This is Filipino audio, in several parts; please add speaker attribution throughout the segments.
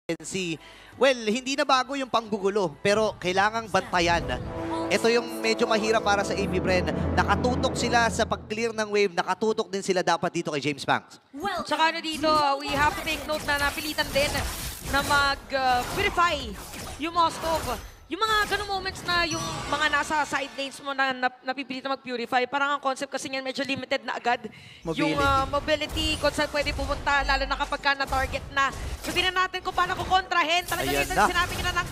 Speaker 1: TNC. Well, hindi na bago yung panggugulo, pero kailangang bantayan. Ito yung medyo mahirap para sa AP Bren. Nakatutok sila sa pag-clear ng wave, nakatutok din sila dapat dito kay James Banks.
Speaker 2: Tsaka ano dito, we have to take note na napilitan din na mag-purify yung Moskov. Yung mga ganung moments na yung mga nasa side lanes mo na napipilitan mag-purify, parang ang concept kasi niyan medyo limited na agad.
Speaker 1: Mobility.
Speaker 2: Yung mobility, kung saan pwede pumunta, lalo na kapag ka na-target na. Sabihin na natin kung paano ko kontrahin. Talaga
Speaker 1: Ayan
Speaker 2: dito
Speaker 1: na.
Speaker 2: sinabi niya na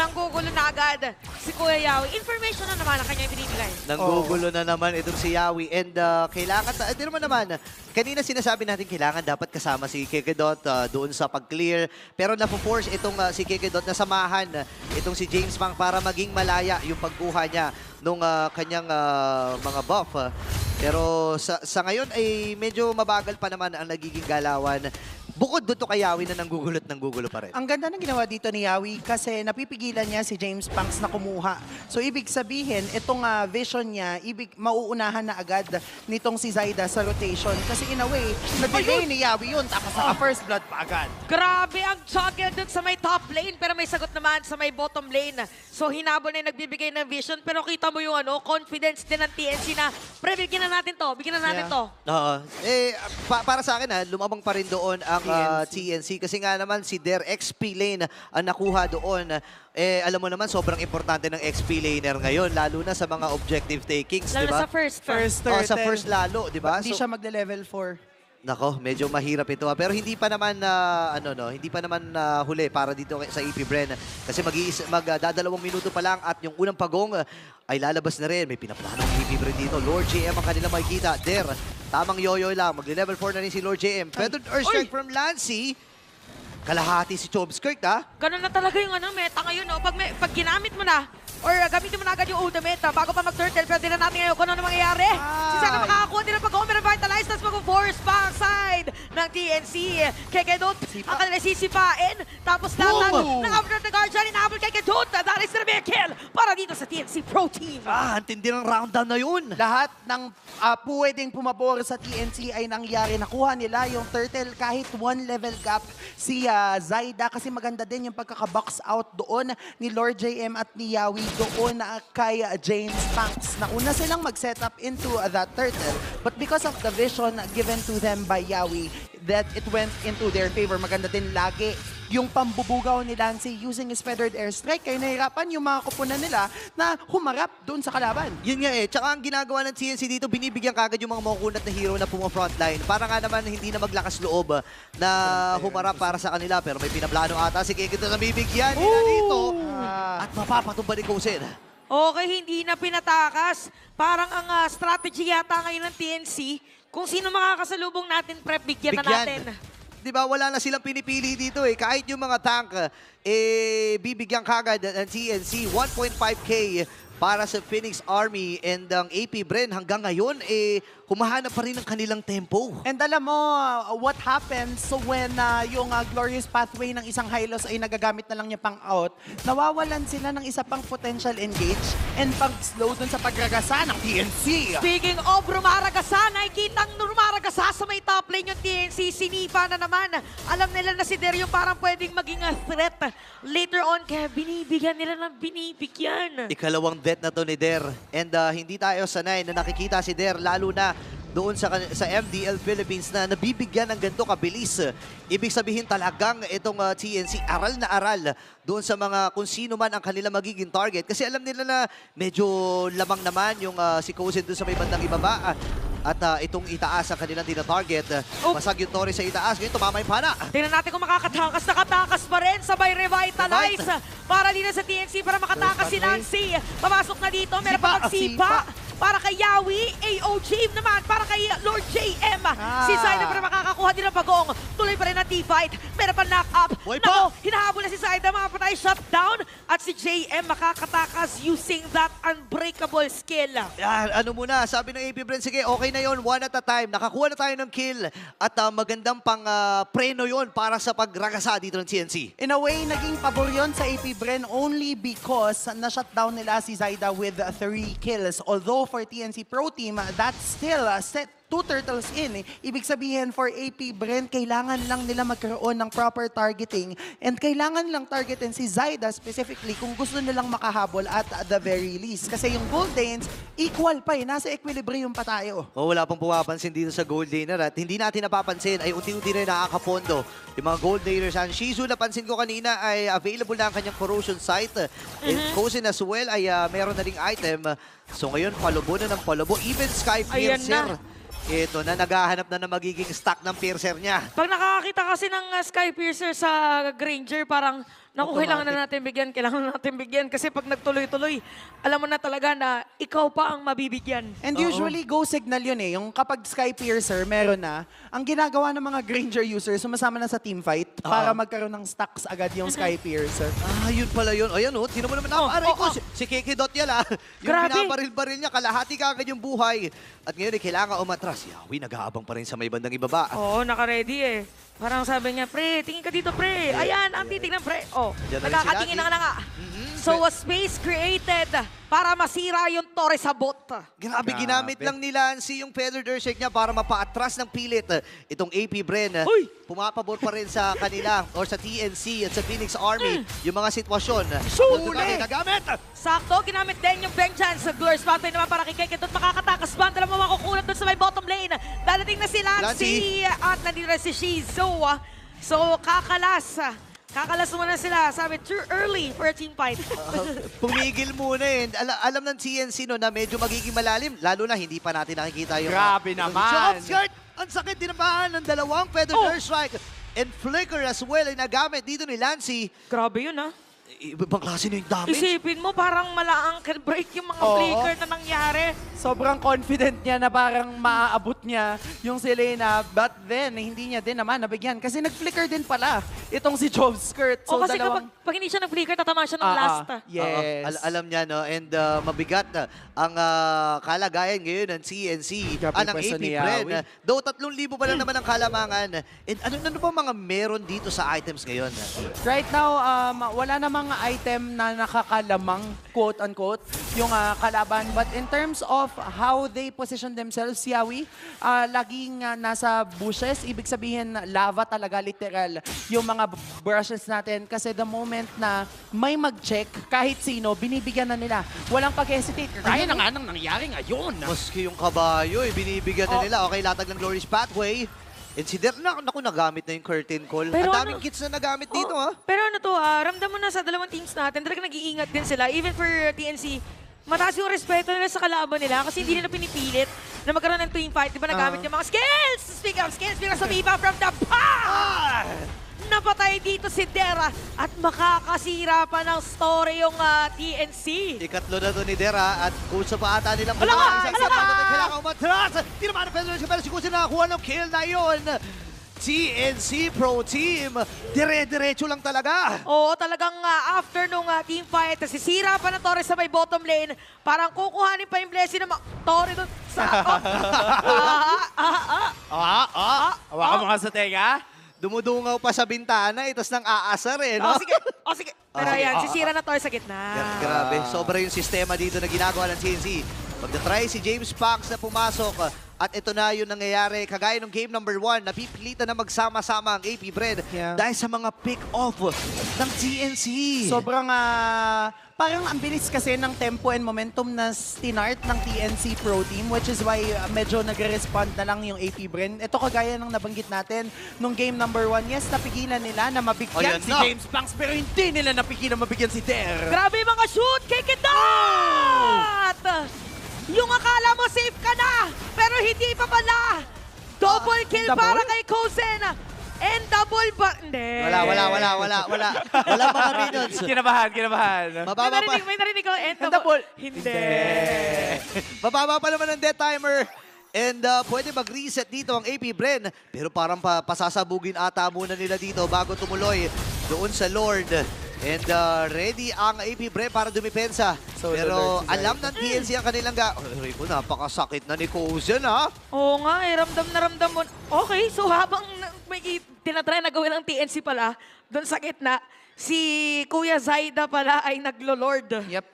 Speaker 2: nanggugulo na agad. Si Kuya Yawi, information na naman ang kanyang binibigay.
Speaker 1: Nanggugulo na naman itong si Yawi. And kailangan, hindi naman, kanina sinasabi natin kailangan dapat kasama si Kekedot doon sa pag-clear. Pero napo-force itong si Kekedot na samahan itong si James Bang para maging malaya yung pagkuha niya nung kanyang mga buff. Pero sa ngayon ay medyo mabagal pa naman ang nagiging galawan. Bukod doon to kay Yawi na nanggugulo pa rin.
Speaker 3: Ang ganda ng ginawa dito ni Yawi kasi napipigilan niya si James Banks na kumuha. So ibig sabihin, itong vision niya, mauunahan na agad nitong si Zaida sa rotation. Kasi in a way, na-delay ni Yawi yun tapos naka-first blood pa agad.
Speaker 2: Grabe ang juggle dun sa may top lane, pero may sagot naman sa may bottom lane. So hinabol na yung nagbibigay ng vision, pero kita mo yung confidence din ng TNC na, pre, bigyan na natin to, bigyan na natin to.
Speaker 1: Oo. Para sa akin, lumabang pa rin doon ang TNC. Kasi nga naman, si Der XP lane ang nakuha doon. Alam mo naman, sobrang importante ng XP laner ngayon, lalo na sa mga objective takings, di
Speaker 2: Lalo
Speaker 1: ba?
Speaker 2: sa first.
Speaker 1: Sa first lalo, di ba?
Speaker 3: Hindi siya magle-level 4.
Speaker 1: Nako, medyo mahirap ito. Pero hindi pa naman hindi pa naman huli para dito sa AP Bren. Kasi magdadalawang minuto pa lang at yung unang pagong ay lalabas na rin. May pinaplano ng AP Bren dito. Lord JM ang kanila makikita. Der, tamang yoyo lang. Magle-level 4 na rin si Lord JM. Pwede Earthstrike from Lancy. Kalahati si Chobskirk, ha?
Speaker 2: Ganun na talaga yung meta ngayon. Pag ginamit mo na, or gamitin mo na agad yung ultimate, bago pa mag-turtle, pwede na natin ngayon kung ano mangyayari. Si Sana makakakuha din ang pag-home, revitalize, tapos mag-force back side ng TNC. Kekedot, ang kanila sisipain, tapos lahat ng Abner the Guardian, inaabol kay Kekedot. That is the kill para dito sa TNC Pro Team.
Speaker 1: Ang tindi ng round down na yun.
Speaker 3: Lahat ng pwedeng pumabor sa TNC ay nangyari. Nakuha nila yung turtle kahit 1 level gap si Zaida kasi maganda din yung pagkaka-box out doon ni Lord JM at ni Yawi doon kay James Banks. Nauna silang mag-set up into that turtle but because of the vision given to them by Yawi, that it went into their favor. Maganda din lagi yung pambubugaw ni Lancy using his feathered airstrike. Kaya nahirapan yung mga kupunan nila na humarap doon sa kalaban.
Speaker 1: Yun nga Tsaka ang ginagawa ng TNC dito, binibigyan kagad yung mga makukunat na hero na puma-frontline. Para nga naman hindi na maglakas loob na humarap para sa kanila. Pero may pinaplano ata si Kekedot na bibigyan nila dito. At mapapatumba ni Kosen.
Speaker 2: Okay, hindi na pinatakas. Parang ang strategy yata ngayon ng TNC, kung sino makakasalubong natin, prep, bigyan na natin.
Speaker 1: Di ba, wala na silang pinipili dito Kahit yung mga tank, bibigyan kagad ng TNC 1.5K para sa Phoenix Army and ang AP Bren hanggang ngayon, humahanap pa rin ng kanilang tempo.
Speaker 3: And alam mo, what happens when yung glorious pathway ng isang Hylos ay nagagamit na lang niya pang out, nawawalan sila ng isa pang potential engage and pag-slow dun sa pagragasa ng TNC.
Speaker 2: Speaking of rumaragasa, nakikitang rumaragasa sa may top lane yung TNC. Sinipa na naman. Alam nila na si Der yung parang pwedeng maging threat later on. Kaya binibigyan nila ng binibigyan.
Speaker 1: Ikalawang death na to ni Der. And hindi tayo sanay na nakikita si Der, lalo na doon sa MDL Philippines na nabibigyan ng ganito kabilis. Ibig sabihin talagang itong TNC aral na aral doon sa mga kung sino man ang kanila magiging target. Kasi alam nila na medyo lamang naman yung si Kosen doon sa may bandang ibaba. At itong itaas ang kanilang tina-target. Masag yung Torres sa itaas. Ngayon tumama yung pana.
Speaker 2: Tingnan natin kung makakatakas. Nakatakas pa rin. Sabay revitalize. Para dito sa TNC para makatakas si Nancy. Papasok na dito. Meron pa magsipa. Para kay Yawi. AOG naman. Para kay Lord JM. Si Zaida para makakakuha din ng pagong. Tuloy pa rin ang T-fight. Meron pa knock-up. Nako, hinahabol na si Zaida. Mga patay shutdown. At si JM makakatakas using that unbreakable skill.
Speaker 1: Ano muna, sabi ng AP Bren, sige, okay na yon, one at a time. Nakakuha na tayo ng kill. At magandang pang preno yon para sa pagragasa dito ng TNC.
Speaker 3: In a way, naging pabor yun sa AP Bren only because na-shutdown nila si Zaida with 3 kills. Although for TNC Pro Team, that's still 2 turtles in. Ibig sabihin, for AP Brent, kailangan lang nila magkaroon ng proper targeting and kailangan lang targetin si Zyda specifically kung gusto nilang makahabol at the very least. Kasi yung Gold Lanes, equal pa nasa equilibrium pa tayo.
Speaker 1: Wala pong pumapansin dito sa Gold Laner at hindi natin napapansin ay unti-unti na nakakapondo yung mga Gold Laners. Ang Shizu, napansin ko kanina ay available na ang kanyang corrosion site. And Kozen as well ay meron na ring item. So ngayon, palubo na ng palubo. Even Sky
Speaker 2: Ayan
Speaker 1: Piercer.
Speaker 2: na.
Speaker 1: Ito na, naghahanap na ng magiging stack ng Piercer niya.
Speaker 2: Pag nakakakita kasi ng Sky Piercer sa Granger, parang, naku, kailangan na natin bigyan. Kasi pag nagtuloy-tuloy, alam mo na talaga na ikaw pa ang mabibigyan.
Speaker 3: And usually, go signal yun Yung kapag Sky Piercer, meron na. Ang ginagawa ng mga Granger users, sumasama na sa teamfight para magkaroon ng stacks agad yung Sky Piercer.
Speaker 1: Yun pala yun. Ayan tinan mo naman. Aray ko, si Keke Dot yan Yung
Speaker 2: Grabe.
Speaker 1: binabaril-baril niya, kalahati ka agad yung buhay. At ngayon, kailangan umatras. Yawi, nag-aabang pa rin sa may bandang ibaba.
Speaker 2: Oo, naka-ready Parang sabi niya, pre, tingin ka dito, pre. Ayan, ang titignan, pre.
Speaker 1: Diyan na rin
Speaker 2: Nagkakatingin
Speaker 1: sila,
Speaker 2: na nga. So, a space created para masira yung Torre sa bot.
Speaker 1: Grabe, ginamit lang ni Lancy yung Feathered Earthshake niya para mapaatras ng pilit. Itong AP Bren,
Speaker 2: Uy!
Speaker 1: pumapabor pa rin sa kanila or sa TNC at sa Phoenix Army yung mga sitwasyon.
Speaker 2: Suli!
Speaker 1: Nagamit!
Speaker 2: Sakto, ginamit din yung Vengeance. Glorious Fountain naman para kay Keke. Doon makakatakas ba? Dala mo makukulat doon sa may bottom lane. Dadating na si Lancy at nandito na si Shizu. So, kakalas. Kakalas muna sila. Sabi, too early for a team fight.
Speaker 1: Pumigil muna alam ng TNC na medyo magiging malalim. Lalo na hindi pa natin nakikita yung...
Speaker 3: Grabe naman.
Speaker 1: Skirt! Ang sakit dinamaan ng dalawang Feathered Earthstrike. And Flicker as well ay nagamit dito ni Lancy.
Speaker 2: Grabe yun,
Speaker 1: Ibang klase na yung damage.
Speaker 2: Isipin mo, parang malaang can break yung mga flicker na nangyari.
Speaker 3: Sobrang confident niya na parang maaabot niya yung si Lena. But then, hindi niya din naman nabigyan. Kasi nag-flicker din pala itong si Jove Skirt.
Speaker 2: O kasi kapag hindi siya nag-flicker, tatama siya ng last.
Speaker 3: Yes.
Speaker 1: Alam niya, and mabigat na ang kalagayan ngayon ng CNC,
Speaker 3: Grabe
Speaker 1: ng
Speaker 3: pwesto
Speaker 1: AP
Speaker 3: ni
Speaker 1: Bren.
Speaker 3: Yawi.
Speaker 1: Though 3,000 pa lang naman ang kalamangan. And ano pa mga meron dito sa items ngayon?
Speaker 3: Right now, wala namang item na nakakalamang, quote-unquote, yung kalaban. But in terms of how they position themselves, Yawi, laging nasa bushes. Ibig sabihin, lava talaga, literal, yung mga brushes natin. Kasi the moment na may mag-check, kahit sino, binibigyan na nila. Walang pag-hesitate. Kaya na nga nang nangyari ngayon.
Speaker 1: Maski yung kabayo, binibigyan na nila. Okay, latag ng Glorious Pathway. And si Der, naku, nagamit na yung curtain call.
Speaker 2: Pero
Speaker 1: Ang daming kits na nagamit dito,
Speaker 2: Pero ramdam mo na sa dalawang teams natin, talaga nag-iingat din sila. Even for TNC, mataas yung respeto nila sa kalaban nila kasi hindi nila pinipilit na magkaroon ng team fight. Di ba nagamit yung mga skills? Speaking of skills, because of Viva from the back! Napatay dito si Dera at makakasira pa ng story yung TNC.
Speaker 1: Ikatlo na to ni Dera at kusa pa ata nilang
Speaker 2: Wala ka!
Speaker 1: kailangan umatras. Tinamaan ng Feathered pero si Kusa nakakuha ng kill na yun. TNC Pro Team, dire-diretso lang talaga.
Speaker 2: Oo, talagang after nung team fight, sisira pa ng Torres sa may bottom lane. Parang kukuhanin pa yung blessing ng Torres doon sa...
Speaker 3: Hawakan mo nga sa tenga.
Speaker 1: Dumudungaw pa sa bintana, itas ng aasar no?
Speaker 2: O sige. Pero ayan, sisira na Torres sa gitna.
Speaker 1: Grabe, sobra yung sistema dito na ginagawa ng TNC. Magta-try si James Pax na pumasok at ito na yung nangyayari. Kagaya ng game number 1, napipilitan na magsama-sama ang AP Bren dahil sa mga pick-off ng TNC.
Speaker 3: Sobrang, parang ang bilis kasi ng tempo and momentum na stinart ng TNC Pro Team, which is why medyo nagre-respond na lang yung AP Bren. Ito kagaya ng nabanggit natin nung game number 1. Yes, napigilan nila na mabigyan si James Banks, pero hindi nila napigilan mabigyan si Der.
Speaker 2: Grabe yung mga shoot! Kick it out! Yung akala mo safe ka na, pero hindi pa pala. Double kill
Speaker 3: double?
Speaker 2: para kay Kozen. And double ba? Hindi.
Speaker 1: Wala mga minions.
Speaker 3: Kinabahan.
Speaker 1: Mababa pa.
Speaker 2: May narinig ko. And
Speaker 3: double.
Speaker 2: Hindi.
Speaker 1: Mababa pa naman ang death timer. And pwede mag-reset dito ang AP Bren. Pero parang pasasabugin ata muna nila dito bago tumuloy doon sa Lord. And ready ang AP Bren para dumipensa. Pero alam ng TNC ang kanilang Rico, napakasakit na ni Kozen,
Speaker 2: Oo nga, ramdam na ramdam mo. Okay, so habang may tinatry na gawin ng TNC pala, doon sa gitna, si Kuya Zaida pala ay naglo-lord.
Speaker 3: Yep.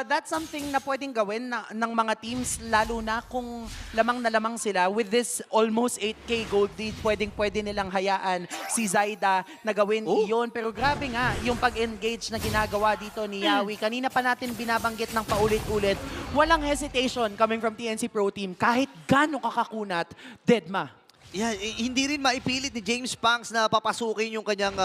Speaker 3: That's something na pwedeng gawin ng mga teams, lalo na kung lamang na lamang sila. With this almost 8K gold lead, pwede nilang hayaan si Zaida na gawin iyon. Pero grabe nga, yung pag-engage na ginagawa dito ni Yawi. Kanina pa natin binabanggit ng paulit-ulit. Walang hesitation coming from TNC Pro Team. Kahit gano'ng kakakunat, deadma.
Speaker 1: Yeah, hindi rin maipilit ni James Pangs na papasukin yung kanyang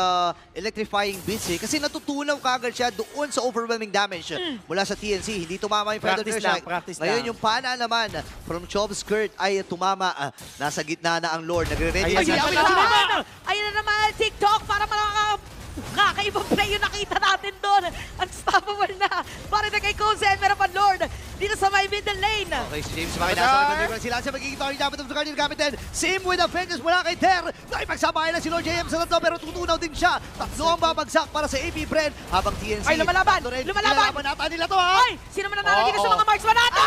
Speaker 1: electrifying beats eh. Kasi natutunaw kagad siya doon sa overwhelming damage mula sa TNC. Hindi tumama yung Feather
Speaker 3: Practice
Speaker 1: Crush.
Speaker 3: lang, practice
Speaker 1: Ngayon
Speaker 3: lang.
Speaker 1: yung pana naman from Chob's Skirt ay tumama. Nasa gitna na ang Lord. Nagre-ready
Speaker 3: Ayan,
Speaker 1: si
Speaker 3: ayan,
Speaker 1: Yawi.
Speaker 3: ayan.
Speaker 2: Ayun na naman, TikTok, para kakaibang play yung nakita natin doon. Unstoppable na. Para na kay Kozen, meron pa Lord dito sa my middle lane.
Speaker 1: Okay, si James Pangs nasa nagre sila sa magiging talking dapat ng Sugar gamit din. Sim with a vengeance mula kay Ter. Nakipagsabayan na si Lord JM sa tatlo pero tutunaw din siya. Tatlo ang babagsak para sa AP Bren habang TNC.
Speaker 2: Ay, lumalaban! Lumalaban!
Speaker 1: Ilalaban nata nila to ha!
Speaker 2: Ay! Sino man nanalo dito sa mga marksman natin?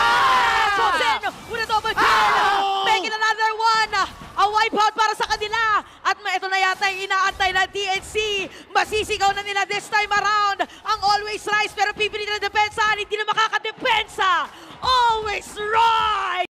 Speaker 2: Kozen with a double kill! Making another one! A wipeout para sa kanila! At ito na yata yung inaantay ng TNC. Masisigaw na nila this time around. Ang always rise pero pipili na depensa. Hindi na makakadepensa. Always rise!